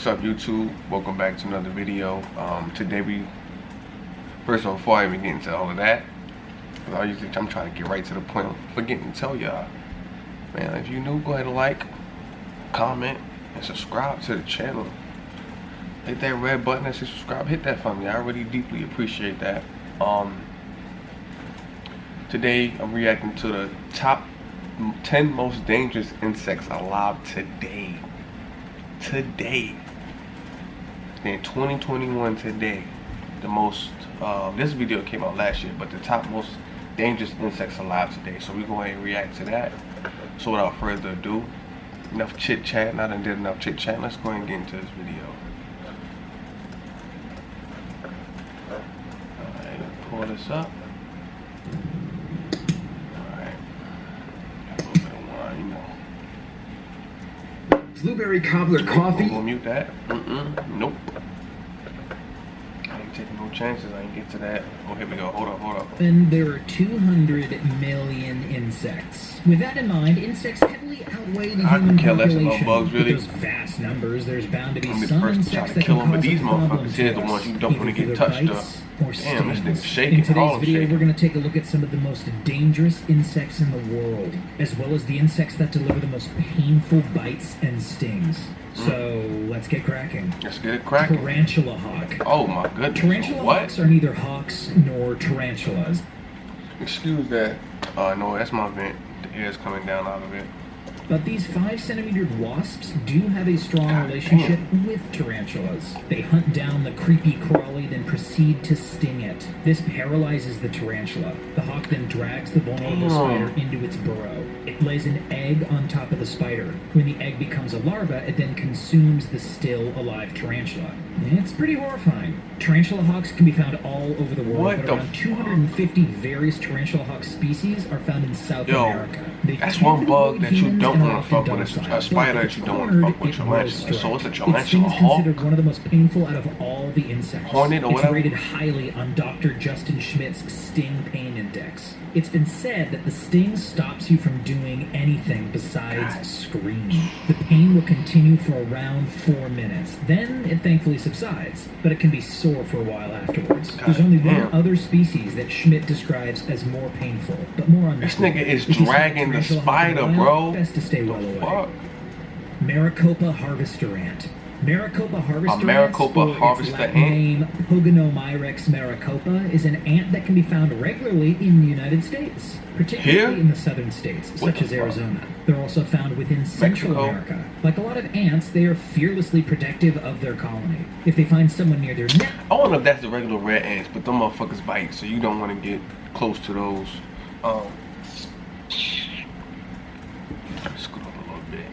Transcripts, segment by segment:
What's up, YouTube? Welcome back to another video. Today first of all, before I even get into all of that, I'm trying to get right to the point. I'm forgetting to tell y'all, man, if you're new, go ahead and like, comment, and subscribe to the channel. Hit that red button and say subscribe. Hit that for me. I really deeply appreciate that. Today I'm reacting to the top 10 most dangerous insects alive today. In 2021 today, the most this video came out last year, but the top most dangerous insects alive today. So we're going to react to that. So without further ado, enough chit chat. I done did enough chit chat. Let's go ahead and get into this video. Alright, let's pull this up. Alright, got a little bit of wine, you know. Blueberry cobbler coffee. We'll mute that. Nope. I ain't taking no chances. I ain't get to that. Oh, here we go. Hold up. And there are 200 million insects. With that in mind, insects heavily outweigh the human population. Bugs, really. With those vast numbers, there's bound to be I'm some the first to insects try to that kill can them, but cause these a problem motherfuckers here, the ones you don't want to get touched up. Damn, this nigga's shaking. In today's video, we're going to take a look at some of the most dangerous insects in the world, as well as the insects that deliver the most painful bites and stings. So let's get cracking. Let's get it cracking. Tarantula hawk. Oh my goodness. Tarantula hawks are neither hawks nor tarantulas. Excuse that. No, that's my vent. The air's coming down out of it. But these 5-centimeter wasps do have a strong relationship with tarantulas. They hunt down the creepy crawly, then proceed to sting it. This paralyzes the tarantula. The hawk then drags the vulnerable spider into its burrow. It lays an egg on top of the spider. When the egg becomes a larva, it then consumes the still alive tarantula. It's pretty horrifying. Tarantula hawks can be found all over the world, but around 250 various tarantula hawk species are found in South America. That's one bug that you don't want to fuck with. It's a spider that you don't want to fuck with. Tarantula. So it's a tarantula hawk. It's considered one of the most painful out of all the insects. Hornet or whatever. It's rated highly on Dr. Justin Schmidt's Sting Pain Index. It's been said that the sting stops you from doing anything besides scream. The pain will continue for around 4 minutes. Then it thankfully subsides, but it can be sore for a while afterwards. There's only one other species that Schmidt describes as more painful, but more on this nigga is dragging the spider, bro. Best to stay well away. Maricopa harvester ant. Maricopa harvester ant, name Pogonomyrex maricopa, is an ant that can be found regularly in the United States, particularly in the southern states, such as Arizona. They're also found within Central America. Like a lot of ants, they are fearlessly protective of their colony. If they find someone near their nest... I don't know if that's the regular red ants, but them motherfuckers bite, so you don't want to get close to those. Scoot up a little bit.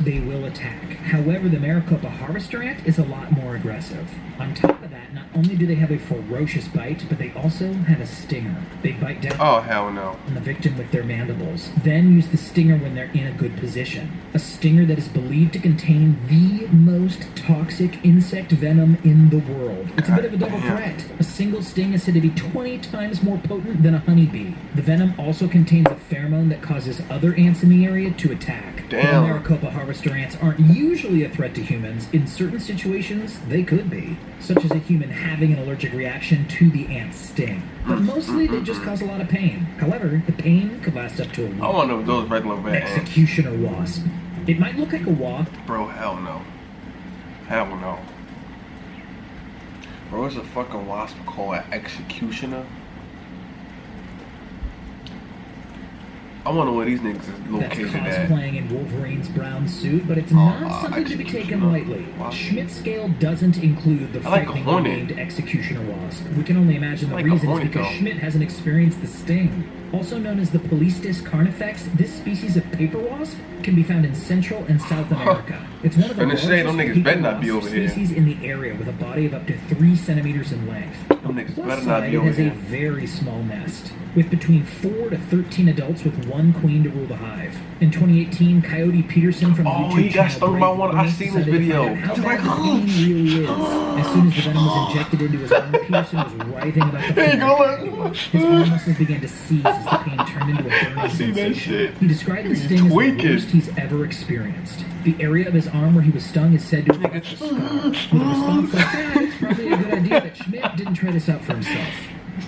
They will attack. However, the Maricopa harvester ant is a lot more aggressive. On top of that, not only do they have a ferocious bite, but they also have a stinger. They bite down on the victim with their mandibles, then use the stinger when they're in a good position. A stinger that is believed to contain the most toxic insect venom in the world. It's a bit of a double threat. A single sting is said to be 20 times more potent than a honeybee. The venom also contains a pheromone that causes other ants in the area to attack. While Maricopa harvester ants aren't usually a threat to humans, in certain situations they could be, such as a human having an allergic reaction to the ant's sting. But mostly they just cause a lot of pain. However, the pain could last up to a week. I want to know if those regular red ants. Executioner wasp. It might look like a wasp. Bro, hell no. Hell no. Bro, it's a fucking wasp called an executioner. I wonder where these niggas is located at. That's cosplaying in Wolverine's brown suit, but it's not something to be taken lightly. Schmidt's scale doesn't include the frighteningly named executioner wasp. We can only imagine the reason is because Schmidt hasn't experienced the sting. Also known as the Polistes carnifex, this species of paper wasp can be found in Central and South America. It's one of the largest paper wasp species in the area, with a body of up to 3 centimeters in length. On the plus side, it has a very small nest, with between 4 to 13 adults with 1 queen to rule the hive. In 2018, Coyote Peterson from the YouTube channel I seen this video. How bad the pain really is. As soon as the venom was injected into his arm, Peterson was writhing about the floor. His arm muscles began to seize as as the pain turned into a burning I see that sensation. shit. He described the sting as the worst he's ever experienced. The area of his arm where he was stung is said to have left a scar. With a response like that, it's probably a good idea that Schmidt didn't try this out for himself.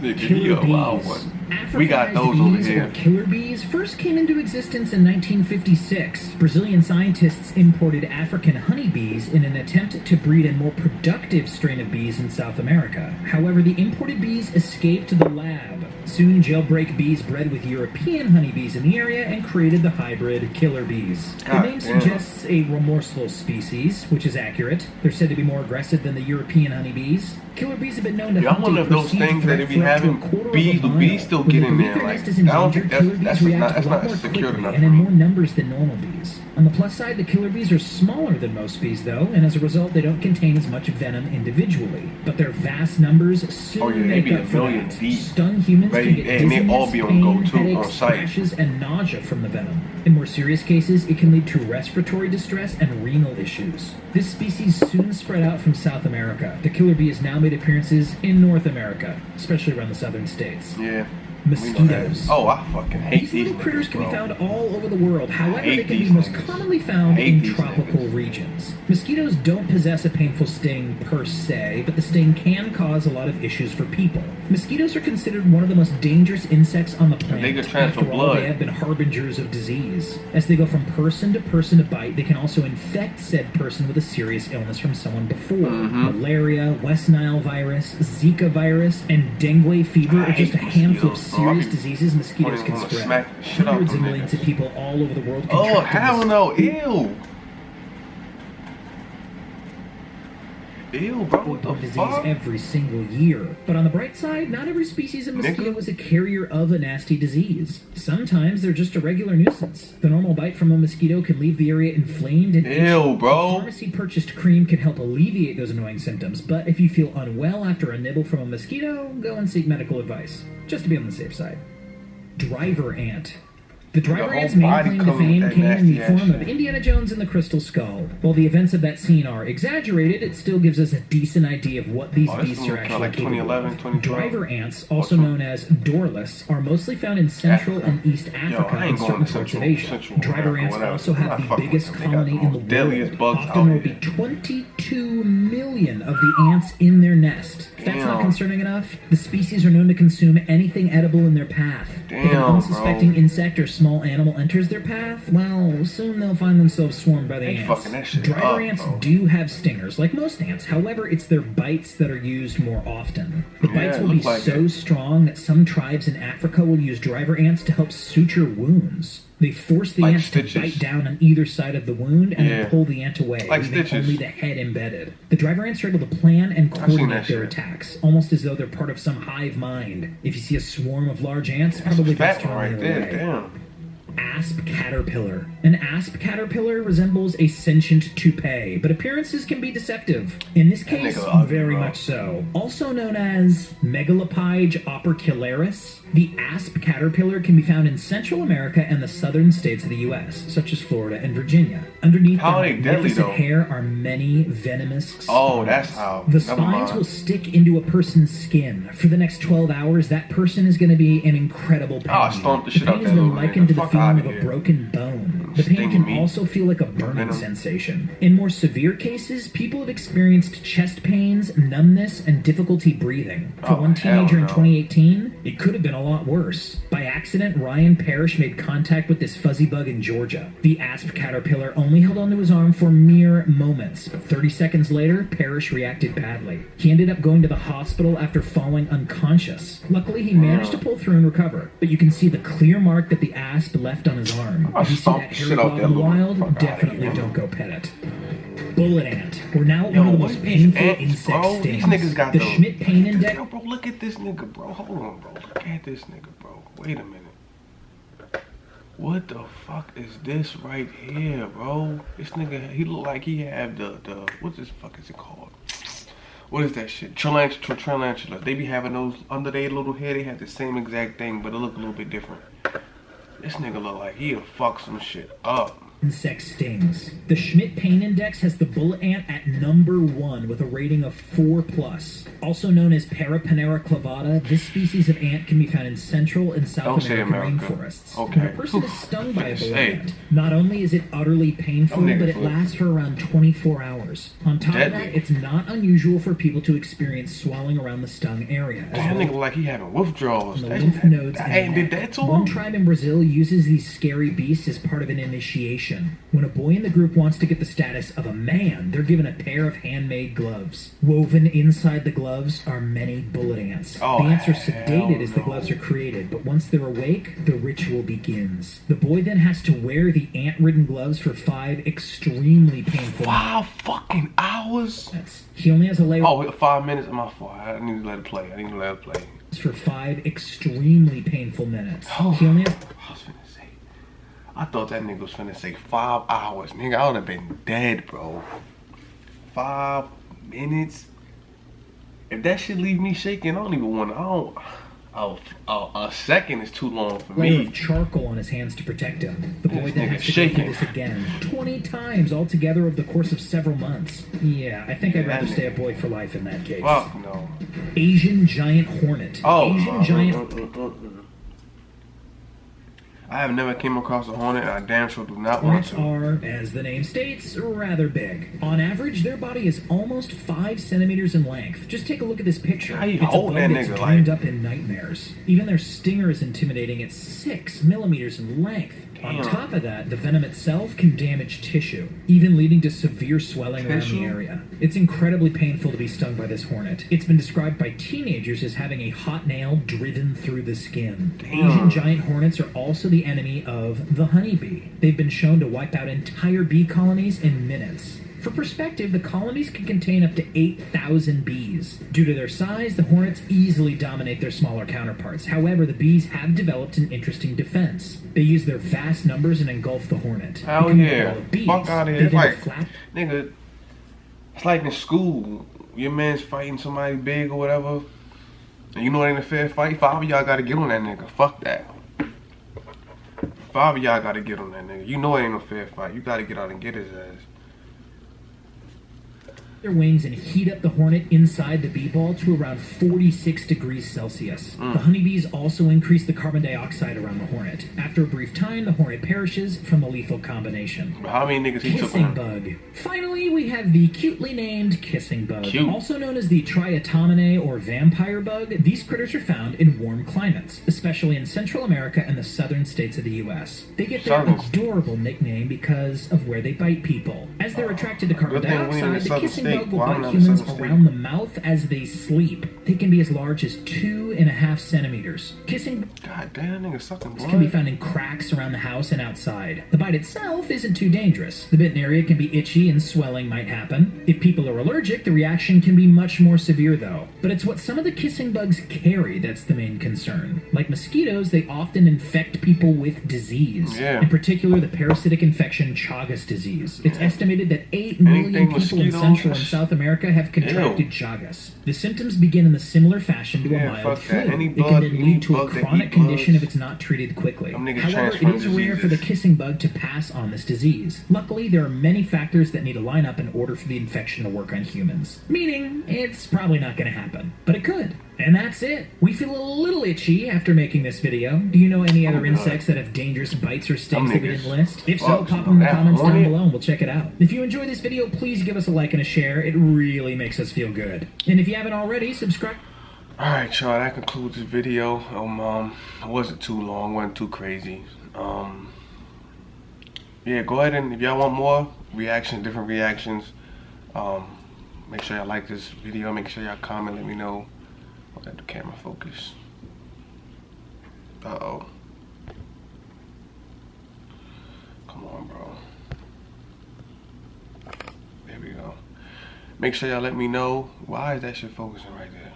Killer bees. We got those over here. Killer bees first came into existence in 1956. Brazilian scientists imported African honeybees in an attempt to breed a more productive strain of bees in South America. However, the imported bees escaped the lab. Soon, jailbreak bees bred with European honeybees in the area and created the hybrid killer bees. The name suggests a remorseful species, which is accurate. They're said to be more aggressive than the European honeybees. Killer bees have been known to hunt one of those things that if you having bees, the bees still get in there. Like, I don't think that's not secure enough. And in more numbers than normal bees. On the plus side, the killer bees are smaller than most bees, though, and as a result, they don't contain as much venom individually. But their vast numbers soon make up for that. Stung humans can get dizziness, pain, headaches, rashes, and nausea from the venom. In more serious cases, it can lead to respiratory distress and renal issues. This species soon spread out from South America. The killer bee has now made appearances in North America, especially around the southern states. Yeah. Mosquitoes. Oh, I fucking hate these little critters can be found all over the world. However, they can be most commonly found in tropical regions. Mosquitoes don't possess a painful sting per se, but the sting can cause a lot of issues for people. Mosquitoes are considered one of the most dangerous insects on the planet. They can transfer blood. They have been harbingers of disease. As they go from person to bite, they can also infect said person with a serious illness from someone before. Malaria, West Nile virus, Zika virus, and dengue fever are just a handful of serious diseases mosquitoes can spread. Hundreds of millions of people all over the world Oh, hell no. Ew. Ew, bro, what the fuck? Every single year. But on the bright side, not every species of mosquito is a carrier of a nasty disease. Sometimes they're just a regular nuisance. The normal bite from a mosquito can leave the area inflamed and itchy. Bro. Pharmacy-purchased cream can help alleviate those annoying symptoms, but if you feel unwell after a nibble from a mosquito, go and seek medical advice, just to be on the safe side. Driver ant. The driver ant's main claim to fame came in the form of Indiana Jones and the Crystal Skull. While the events of that scene are exaggerated, it still gives us a decent idea of what these beasts are actually capable of. Driver ants, also known as Dorlus, are mostly found in Central and East Africa and certain parts of Asia. Driver ants also have the biggest colony in the world. Often there will be 22 million of the ants in their nest. If that's not concerning enough, the species are known to consume anything edible in their path. If an unsuspecting insect or small animal enters their path, well, soon they'll find themselves swarmed by the ants. Driver ants do have stingers, like most ants. However, it's their bites that are used more often. The bites will be so strong that some tribes in Africa will use driver ants to help suture wounds. They force the ants to bite down on either side of the wound and then pull the ant away, leaving only the head embedded. The driver ants are able to plan and coordinate their attacks, almost as though they're part of some hive mind. If you see a swarm of large ants, probably best to run the other way. Asp caterpillar. An asp caterpillar resembles a sentient toupee, but appearances can be deceptive. In this case, very much so. Also known as Megalopyge opercularis, the asp caterpillar can be found in Central America and the southern states of the U.S., such as Florida and Virginia. Underneath the magnificent hair are many venomous spines. Oh, that's how. The spines will stick into a person's skin. For the next 12 hours, that person is going to be in incredible pain. Oh, stomp the shit out that little nigga. The pain has been likened to the feeling of a broken bone. The pain can also feel like a burning sensation. In more severe cases, people have experienced chest pains, numbness, and difficulty breathing. For one teenager in 2018, it could have been a lot worse. By accident, Ryan Parrish made contact with this fuzzy bug in Georgia. The asp caterpillar only held onto his arm for mere moments, but 30 seconds later, Parrish reacted badly. He ended up going to the hospital after falling unconscious. Luckily, he managed to pull through and recover, but you can see the clear mark that the asp left on his arm. If you see that hairy bug in the wild, definitely don't go pet it. Bullet ant. We're now at one of the most painful insect stings. These niggas got the Schmidt pain index. Yo, bro, look at this nigga, bro. Hold on, bro. Look at this nigga, bro. Wait a minute. What the fuck is this right here, bro? This nigga, he look like he have the what the fuck is it called? What is that shit? Tarantula. They be having those under their little head. They have the same exact thing, but it look a little bit different. This nigga look like he'll fuck some shit up. insect stings. The Schmidt Pain Index has the bullet ant at #1 with a rating of 4+. Also known as Paraponera clavata, this species of ant can be found in Central and South American rainforests. Okay. When a person is stung by a bullet ant, not only is it utterly painful, but it lasts for around 24 hours. On top of that, it's not unusual for people to experience swelling around the stung area. That nigga like he having withdrawals. The lymph nodes and did that to him? One tribe in Brazil uses these scary beasts as part of an initiation. When a boy in the group wants to get the status of a man, they're given a pair of handmade gloves. Woven inside the gloves are many bullet ants. The ants are sedated as the gloves are created, but once they're awake, the ritual begins. The boy then has to wear the ant-ridden gloves for 5 extremely painful 5 fucking hours? He only has a layer. Oh, 5 minutes? My fault. I need to let it play. For 5 extremely painful minutes. Oh, He only has. I was finna say. I thought that nigga was finna say 5 hours. Nigga, I would have been dead, bro. 5 minutes? If that shit leave me shaking, I don't even want to. A second is too long for me. Layer of charcoal on his hands to protect him. The boy then has to go through this again 20 times altogether over the course of several months. Yeah, I think I'd rather stay a boy for life in that case. Fuck no. Asian giant hornet. Asian giant. I have never came across a hornet, and I damn sure do not want to. Hornets are, as the name states, rather big. On average, their body is almost 5 centimeters in length. Just take a look at this picture. How you hold that nigga dreamed up in nightmares. Even their stinger is intimidating at 6 millimeters in length. Damn. On top of that, the venom itself can damage tissue, even leading to severe swelling around the area. It's incredibly painful to be stung by this hornet. It's been described by teenagers as having a hot nail driven through the skin. Damn. Asian giant hornets are also the enemy of the honeybee. They've been shown to wipe out entire bee colonies in minutes. For perspective, the colonies can contain up to 8,000 bees. Due to their size, the hornets easily dominate their smaller counterparts. However, the bees have developed an interesting defense. They use their vast numbers and engulf the hornet. Hell yeah. Fuck out of here. It's like, nigga, it's like in school. Your man's fighting somebody big or whatever. And you know it ain't a fair fight. 5 of y'all gotta get on that nigga. Fuck that. 5 of y'all gotta get on that nigga. You know it ain't a fair fight. You gotta get out and get his ass. Their wings and heat up the hornet inside the bee ball to around 46 degrees Celsius. The honeybees also increase the carbon dioxide around the hornet. After a brief time, the hornet perishes from the lethal combination. How many niggas he took Kissing on? bug. Finally, we have the cutely named kissing bug. Cute. Also known as the Triatomine or vampire bug, these critters are found in warm climates, especially in Central America and the southern states of the U.S. They get their adorable nickname because of where they bite people. As they're attracted to carbon dioxide, the kissing bug will bite humans around the mouth as they sleep. They can be as large as 2.5 centimeters. Kissing Goddamn, nigga sucking blood. can be found in cracks around the house and outside. The bite itself isn't too dangerous. The bitten area can be itchy and swelling might happen. If people are allergic, the reaction can be much more severe though. But it's what some of the kissing bugs carry that's the main concern. Like mosquitoes, they often infect people with disease. In particular, the parasitic infection Chagas disease. It's estimated that 8 million people in Central and South America have contracted Chagas. The symptoms begin in a similar fashion to a mild flu. It can then lead to a chronic condition if it's not treated quickly. However, it is rare for the kissing bug to pass on this disease. Luckily, there are many factors that need to line up in order for the infection to work on humans. Meaning, it's probably not going to happen. But it could. And that's it. We feel a little itchy after making this video. Do you know any other insects that have dangerous bites or stings that we didn't list? If so, pop them in the comments down below and we'll check it out. If you enjoyed this video, please give us a like and a share. It really makes us feel good. And if you haven't already, subscribe. Alright, y'all, that concludes this video. It wasn't too long, wasn't too crazy. Yeah, go ahead and if y'all want more reactions, different reactions, make sure y'all like this video, make sure y'all comment, let me know. Let the camera focus. Uh-oh. Come on, bro. There we go. Make sure y'all let me know. Why is that shit focusing right there?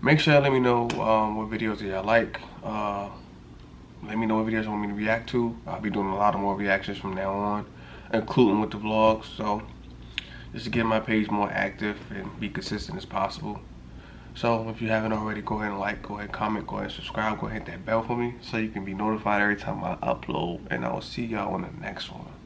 Make sure y'all let me know what videos y'all like. Let me know what videos you want me to react to. I'll be doing a lot of more reactions from now on, including with the vlogs. So just to get my page more active and be consistent as possible. So if you haven't already, go ahead and like, go ahead and comment, go ahead and subscribe, go ahead and hit that bell for me so you can be notified every time I upload. And I will see y'all on the next one.